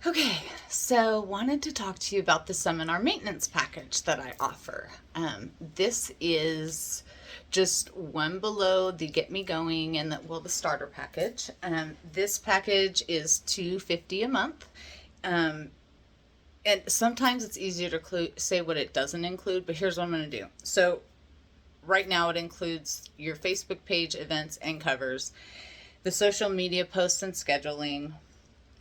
Okay, so wanted to talk to you about the seminar maintenance package that I offer. This is just one below the Get Me Going and the starter package. This package is $250 a month. And sometimes it's easier to say what it doesn't include, but here's what I'm going to do. So right now it includes your Facebook page, events, and covers, the social media posts and scheduling,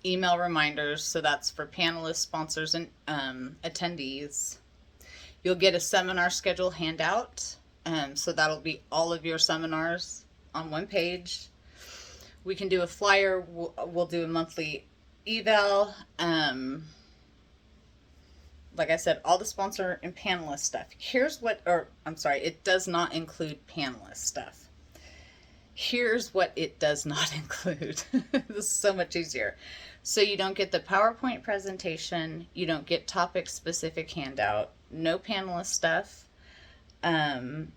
email reminders, so that's for panelists, sponsors, and attendees. You'll get a seminar schedule handout, so that'll be all of your seminars on one page. We can do a flyer. We'll do a monthly eval. Like I said, all the sponsor and panelist stuff. It does not include panelist stuff. Here's what it does not include. This is so much easier. So you don't get the PowerPoint presentation. You don't get topic specific handout. No panelist stuff. And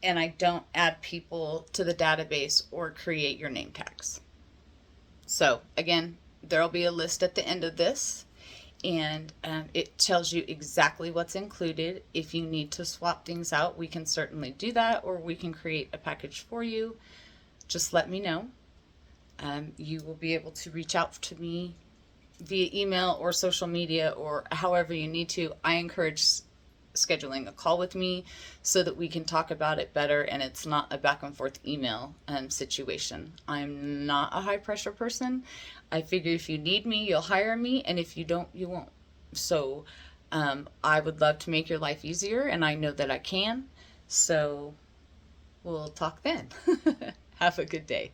I don't add people to the database or create your name tags. So again, there'll be a list at the end of this, and it tells you exactly what's included. If you need to swap things out, we can certainly do that, or we can create a package for you. Just let me know. You will be able to reach out to me via email or social media or however you need to. I encourage scheduling a call with me so that we can talk about it better and it's not a back and forth email situation. I'm not a high pressure person. I figure if you need me, you'll hire me, and if you don't, you won't. So I would love to make your life easier, and I know that I can. So we'll talk then. Have a good day.